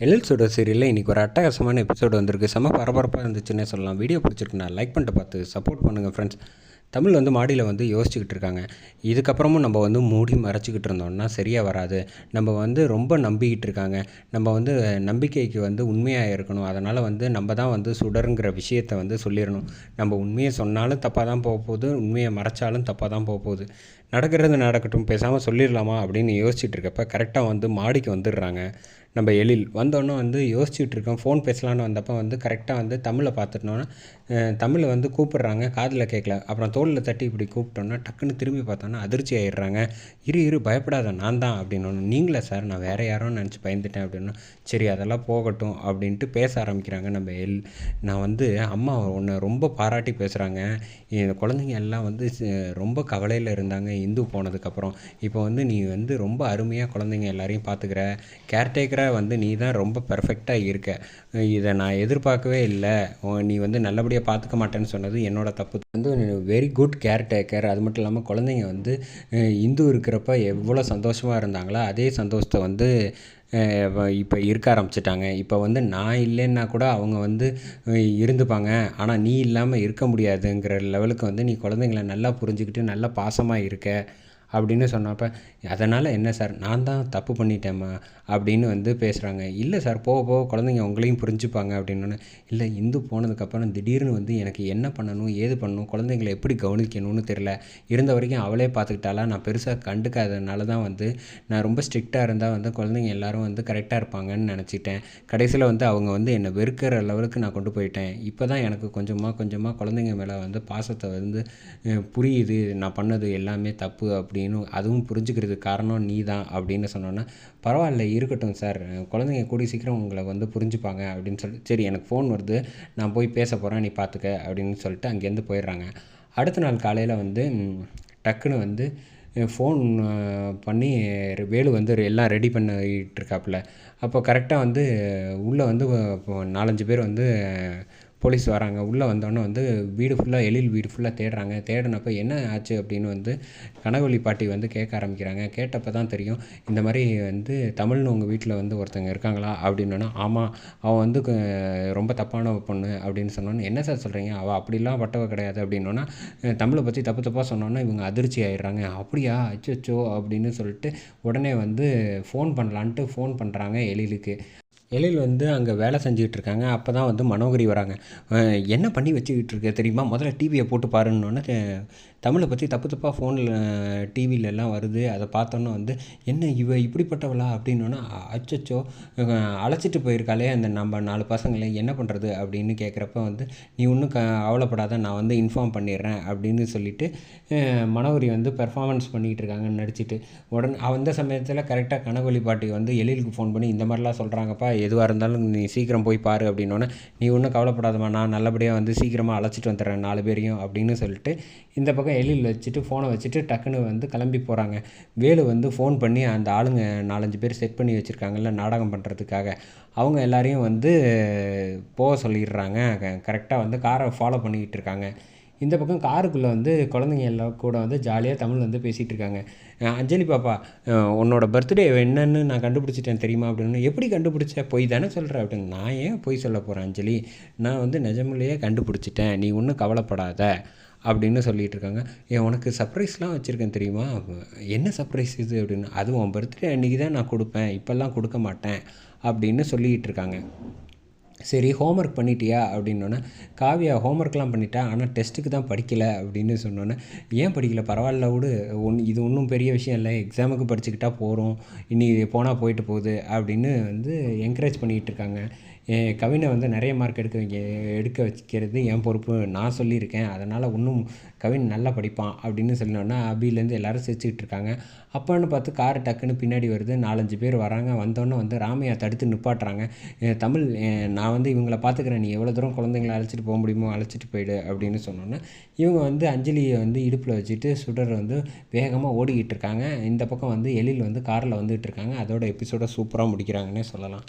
எழில் சுடர் சீரியலில் இன்றைக்கி ஒரு அட்டகாசமான எபிசோடு வந்திருக்கு. செம்ம பரபரப்பாக இருந்துச்சுன்னே சொல்லலாம். வீடியோ பிடிச்சிருக்குண்ணா லைக் பண்ணிட்டு பார்த்து சப்போர்ட் பண்ணுங்கள் ஃப்ரெண்ட்ஸ். தமிழ் மாடியில் யோசிச்சுக்கிட்டு இருக்காங்க. இதுக்கப்புறமும் நம்ம மூடி மறைச்சிக்கிட்டு இருந்தோம்னா சரியாக வராது. நம்ம ரொம்ப நம்பிக்கிட்டு இருக்காங்க. நம்ம நம்பிக்கைக்கு உண்மையாக இருக்கணும். அதனால் நம்ம தான் சுடருங்கிற விஷயத்தை சொல்லிடணும். நம்ம உண்மையை சொன்னாலும் தப்பாக தான் போக போகுது, உண்மையை மறைச்சாலும் தப்பாக தான் போக போகுது. நடக்கிறது நடக்கட்டும், பேசாமல் சொல்லிடலாமா அப்படின்னு யோசிச்சுட்டு இருக்கப்ப கரெக்டாக மாடிக்கு வந்துடுறாங்க. நம்ம எழில் வந்தோன்னே யோசிச்சுட்டு இருக்கோம். ஃபோன் பேசலான்னு வந்தப்போ கரெக்டாக தமிழை பார்த்துட்டோன்னா தமிழை கூப்பிட்றாங்க. காதில் கேட்கல. அப்புறம் தோளில் தட்டி இப்படி கூப்பிட்டோன்னா டக்குன்னு திரும்பி பார்த்தோன்னா அதிர்ச்சி ஆகிடுறாங்க. இரு பயப்படாத, நான் தான் அப்படின்னு. நீங்களே சார், நான் வேறு யாரோன்னு நினச்சி பயந்துட்டேன் அப்படின்னா, சரி அதெல்லாம் போகட்டும் அப்படின்ட்டு பேச ஆரம்பிக்கிறாங்க. நம்ம நான் அம்மா உன்னை ரொம்ப பாராட்டி பேசுகிறாங்க. இந்த குழந்தைங்க எல்லாம் ரொம்ப கவலையில் இருந்தாங்க இந்து போனதுக்கப்புறம். இப்போ நீ ரொம்ப அருமையாக குழந்தைங்க எல்லாரையும் பார்த்துக்கிற, கேர்டேக்கராக நீ தான் ரொம்ப பெர்ஃபெக்டாக இருக்க. இதை நான் எதிர்பார்க்கவே இல்லை. நீ நல்லபடியாக பார்த்துக்க மாட்டேன்னு சொன்னது என்னோட தப்பு. Very good caretaker. அது மட்டும் இல்லாமல் குழந்தைங்க இந்து இருக்கிறப்ப எவ்வளோ சந்தோஷமாக இருந்தாங்களோ அதே சந்தோஷத்தை இப்போ இருக்க ஆரம்பிச்சிட்டாங்க. இப்போ நான் இல்லைன்னா கூட அவங்க இருந்துப்பாங்க. ஆனால் நீ இல்லாமல் இருக்க முடியாதுங்கிற லெவலுக்கு நீ குழந்தைங்கள நல்லா புரிஞ்சுக்கிட்டு நல்லா பாசமாக இருக்க அப்படின்னு சொன்னப்போ, அதனால் என்ன சார், நான் தான் தப்பு பண்ணிட்டேம்மா அப்படின்னு பேசுகிறாங்க. இல்லை சார், போக போக குழந்தைங்க உங்களையும் புரிஞ்சுப்பாங்க அப்படின்னு. இல்லை, இந்து போனதுக்கப்புறம் திடீர்னு எனக்கு என்ன பண்ணணும், ஏது பண்ணணும், குழந்தைங்களை எப்படி கவனிக்கணும்னு தெரில. இருந்த வரைக்கும் அவளே பார்த்துக்கிட்டாலாம். நான் பெருசாக கண்டுக்காததுனால தான் நான் ரொம்ப ஸ்ட்ரிக்டாக இருந்தால் குழந்தைங்க எல்லோரும் கரெக்டாக இருப்பாங்கன்னு நினச்சிட்டேன். கடைசியில் அவங்க என்னை வெறுக்கிற லெவலுக்கு நான் கொண்டு போயிட்டேன். இப்போ தான் எனக்கு கொஞ்சமாக குழந்தைங்க மேலே பாசத்தை புரியுது. நான் பண்ணது எல்லாமே தப்பு அப்படின்னு அதுவும் புரிஞ்சுக்கிறதுக்கு காரணம் நீ தான் அப்படின்னு சொன்னோன்னா, பரவாயில்ல இருக்கட்டும் சார், குழந்தைங்க கூடி சீக்கிரம் உங்களை புரிஞ்சுப்பாங்க அப்படின்னு சொல்லிட்டு, சரி எனக்கு ஃபோன் வருது, நான் போய் பேச போகிறேன், நீ பார்த்துக்க அப்படின்னு சொல்லிட்டு அங்கேருந்து போயிடுறாங்க. அடுத்த நாள் காலையில் டக்குன்னு ஃபோன் பண்ணி வேலு எல்லாம் ரெடி பண்ணிகிட்டு இருக்காப்புல. அப்போ கரெக்டாக உள்ளே 4-5 பேர் போலீஸ் வராங்க. உள்ளே வந்தோடனே வீடு ஃபுல்லாக எழில் வீடு ஃபுல்லாக தேடுறாங்க. தேடினப்போ என்ன ஆச்சு அப்படின்னு கனகவள்ளி பாட்டி கேட்க ஆரம்பிக்கிறாங்க. கேட்டப்போ தான் தெரியும், இந்த மாதிரி தமிழ்னு உங்கள் வீட்டில் ஒருத்தங்க இருக்காங்களா அப்படின்னோன்னா, ஆமாம், அவன் ரொம்ப தப்பான பொண்ணு அப்படின்னு சொன்னோன்னே, என்ன சார் சொல்கிறீங்க, அவள் அப்படிலாம் பட்டவ கிடையாது அப்படின்னோன்னா, தமிழை பற்றி தப்பு தப்பாக சொன்னோன்னா இவங்க அதிர்ச்சி ஆகிடுறாங்க. அப்படியா, அச்சோ அப்படின்னு சொல்லிட்டு உடனே ஃபோன் பண்ணலான்ட்டு ஃபோன் பண்ணுறாங்க எழிலுக்கு. எழில் அங்கே வேலை செஞ்சுக்கிட்டு இருக்காங்க. அப்போ தான் மனோகரி வராங்க. என்ன பண்ணி வச்சுக்கிட்டு இருக்க தெரியுமா, முதல்ல டிவியை போட்டு பாருன்னொன்னே, தமிழை பற்றி தப்பு தப்பாக ஃபோனில் டிவிலெல்லாம் வருது. அதை பார்த்தோன்னே என்ன இவ இப்படிப்பட்டவளா அப்படின்னோன்னா, அச்சச்சோ, அழைச்சிட்டு போயிருக்காளே அந்த நம்ம 4 பசங்களை, என்ன பண்ணுறது அப்படின்னு கேட்குறப்ப நீ ஒன்றும் கவலைப்படாத, நான் இன்ஃபார்ம் பண்ணிடுறேன் அப்படின்னு சொல்லிவிட்டு மனோகரி பெர்ஃபார்மன்ஸ் பண்ணிகிட்டு இருக்காங்கன்னு நடிச்சிட்டு, உடனே அந்த சமயத்தில் கரெக்டாக கனகவள்ளி பாட்டி எழிலுக்கு ஃபோன் பண்ணி, இந்த மாதிரிலாம் சொல்கிறாங்கப்பா, எதுவாக இருந்தாலும் நீ சீக்கிரம் போய் பாரு அப்படின்னோன்னே, நீ ஒன்றும் கவலைப்படாதம்மா, நான் நல்லபடியாக சீக்கிரமாக அழைச்சிட்டு வந்துடுறேன் 4 பேரையும் அப்படின்னு சொல்லிட்டு இந்த பக்கம் எழில் வச்சுட்டு ஃபோனை வச்சுட்டு டக்குன்னு கிளம்பி போகிறாங்க. வேலு ஃபோன் பண்ணி அந்த ஆளுங்க 4-5 பேர் செட் பண்ணி வச்சுருக்காங்கல்ல நாடகம் பண்ணுறதுக்காக, அவங்க எல்லாரையும் போக சொல்லிடுறாங்க. கரெக்டாக காரை ஃபாலோ பண்ணிக்கிட்டு இருக்காங்க. இந்த பக்கம் காருக்குள்ளே குழந்தைங்க எல்லாம் கூட ஜாலியாக தமிழ் பேசிகிட்டு இருக்காங்க. அஞ்சலி பாப்பா, உன்னோட பர்த்டே என்னன்னு நான் கண்டுபிடிச்சிட்டேன் தெரியுமா அப்படின்னு. எப்படி கண்டுபிடிச்ச, பொய் தானே சொல்கிற அப்படின்னு. நான் ஏன் பொய் சொல்ல போகிறேன் அஞ்சலி, நான் நிஜமிலேயே கண்டுபிடிச்சிட்டேன், நீ ஒன்றும் கவலைப்படாத அப்படின்னு சொல்லிகிட்டு இருக்காங்க. உனக்கு சர்ப்ரைஸ்லாம் வச்சுருக்கேன் தெரியுமா, என்ன சர்ப்ரைஸ் இது அப்படின்னு. அது உன் பர்த்டே அன்றைக்கி தான் நான் கொடுப்பேன், இப்போல்லாம் கொடுக்க மாட்டேன் அப்படின்னு சொல்லிகிட்டு இருக்காங்க. சரி, ஹோம்ஒர்க் பண்ணிட்டியா அப்படின்னோன்னே, காவியா ஹோம்ஒர்க்லாம் பண்ணிட்டா, ஆனால் டெஸ்ட்டுக்கு தான் படிக்கலை அப்படின்னு சொன்னோன்னே, ஏன் படிக்கலை, பரவாயில்ல விடு, இது ஒன்றும் பெரிய விஷயம் இல்லை, எக்ஸாமுக்கு படிச்சுக்கிட்டா போகிறோம், இனி போனால் போயிட்டு போகுது அப்படின்னு என்கரேஜ் பண்ணிகிட்டு இருக்காங்க. கவினை நிறைய மார்க் எடுக்க வைக்கிறது என் பொறுப்பு, நான் சொல்லியிருக்கேன், அதனால் இன்னும் கவின் நல்லா படிப்பான் அப்படின்னு சொன்னோன்னா அபிலேருந்து எல்லோரும் சிரிச்சுக்கிட்டு இருக்காங்க. அப்போன்னு பார்த்து கார் டக்குன்னு பின்னாடி வருது. 4-5 பேர் வராங்க. வந்தோன்னே ராமையா தடுத்து நிப்பாட்டுறாங்க. தமிழ், நான் இவங்கள பார்த்துக்கிறேன், நீ எவ்வளோ தூரம் குழந்தைங்கள அழைச்சிட்டு போக முடியுமோ அழைச்சிட்டு போயிடு அப்படின்னு சொன்னோன்னே, இவங்க அஞ்சலியை இடுப்பில் வச்சுட்டு சுடர் வேகமாக ஓடிக்கிட்டு இருக்காங்க. இந்த பக்கம் எழில் காரில் வந்துகிட்டு இருக்காங்க. அதோட எபிசோட சூப்பராக முடிக்கிறாங்கன்னே சொல்லலாம்.